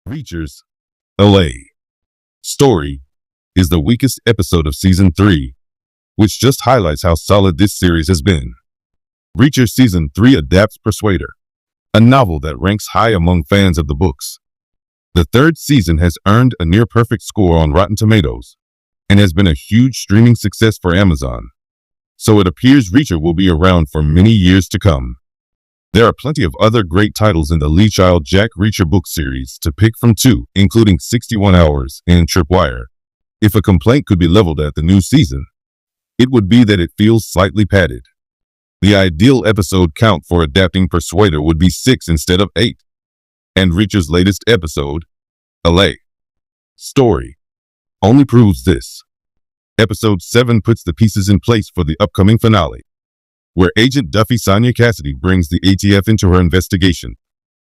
Reachers, LA. Story is the weakest episode of Season 3, which just highlights how solid this series has been. Reacher Season 3 adapts Persuader, a novel that ranks high among fans of the books. The third season has earned a near-perfect score on Rotten Tomatoes and has been a huge streaming success for Amazon, so it appears Reacher will be around for many years to come. There are plenty of other great titles in the Lee Child Jack Reacher book series to pick from too, including 61 Hours and Tripwire. If a complaint could be leveled at the new season, it would be that it feels slightly padded. The ideal episode count for adapting Persuader would be 6 instead of 8. And Reacher's latest episode, LA. Story, only proves this. Episode 7 puts the pieces in place for the upcoming finale, where Agent Duffy Sonia Cassidy brings the ATF into her investigation.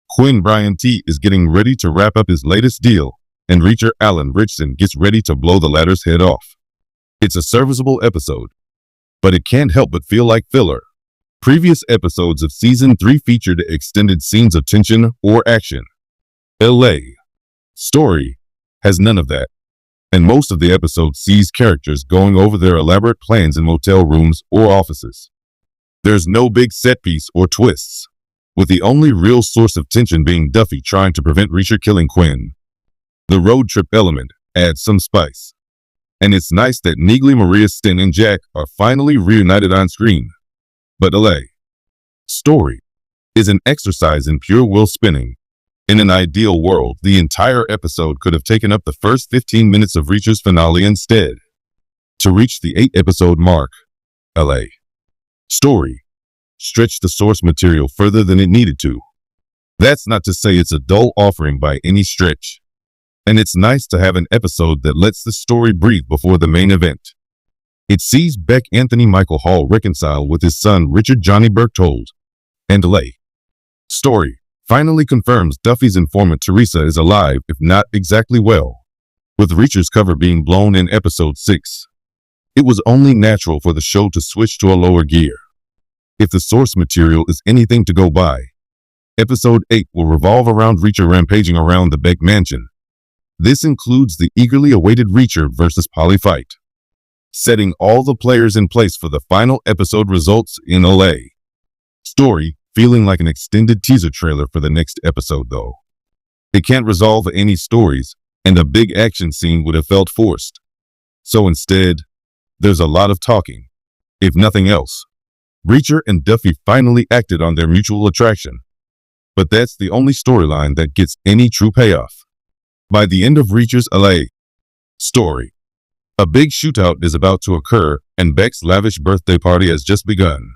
Quinn Brian T is getting ready to wrap up his latest deal, and Reacher Alan Richardson gets ready to blow the latter's head off. It's a serviceable episode, but it can't help but feel like filler. Previous episodes of Season 3 featured extended scenes of tension or action. LA. Story has none of that, and most of the episode sees characters going over their elaborate plans in motel rooms or offices. There's no big set piece or twists, with the only real source of tension being Duffy trying to prevent Reacher killing Quinn. The road trip element adds some spice, and it's nice that Neely, Maria Sten, and Jack are finally reunited on screen. But LA. Story is an exercise in pure will spinning. In an ideal world, the entire episode could have taken up the first 15 minutes of Reacher's finale instead. To reach the 8-episode mark, LA. Story stretched the source material further than it needed to. That's not to say it's a dull offering by any stretch. And it's nice to have an episode that lets the story breathe before the main event. It sees Beck Anthony Michael Hall reconcile with his son Richard Johnny Berchtold. And LA. Story finally confirms Duffy's informant Teresa is alive, if not exactly well. With Reacher's cover being blown in episode 6, it was only natural for the show to switch to a lower gear. If the source material is anything to go by, episode 8 will revolve around Reacher rampaging around the Beck mansion. This includes the eagerly awaited Reacher versus Polly fight, setting all the players in place for the final episode results in LA. Story feeling like an extended teaser trailer for the next episode though. It can't resolve any stories, and a big action scene would have felt forced. So instead, there's a lot of talking. If nothing else, Reacher and Duffy finally acted on their mutual attraction. But that's the only storyline that gets any true payoff. By the end of Reacher's LA. Story, a big shootout is about to occur, and Beck's lavish birthday party has just begun.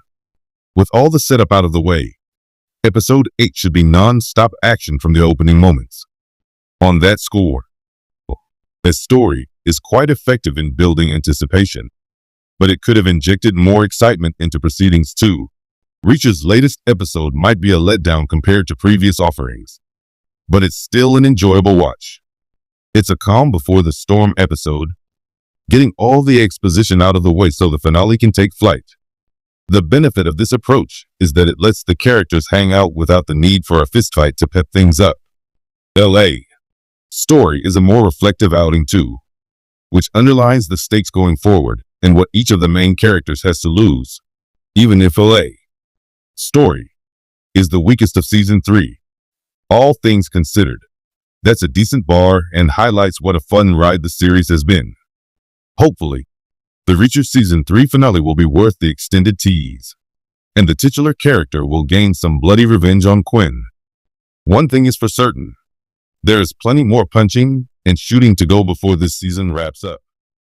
With all the setup out of the way, episode 8 should be non-stop action from the opening moments. On that score, the story is quite effective in building anticipation, but it could have injected more excitement into proceedings too. Reacher's latest episode might be a letdown compared to previous offerings, but it's still an enjoyable watch. It's a calm before the storm episode, getting all the exposition out of the way so the finale can take flight. The benefit of this approach is that it lets the characters hang out without the need for a fistfight to pep things up. LA. Story is a more reflective outing too, which underlines the stakes going forward and what each of the main characters has to lose. Even if LA. Story is the weakest of Season 3. All things considered, that's a decent bar and highlights what a fun ride the series has been. Hopefully, the Reacher Season 3 finale will be worth the extended tease, and the titular character will gain some bloody revenge on Quinn. One thing is for certain, there is plenty more punching and shooting to go before this season wraps up.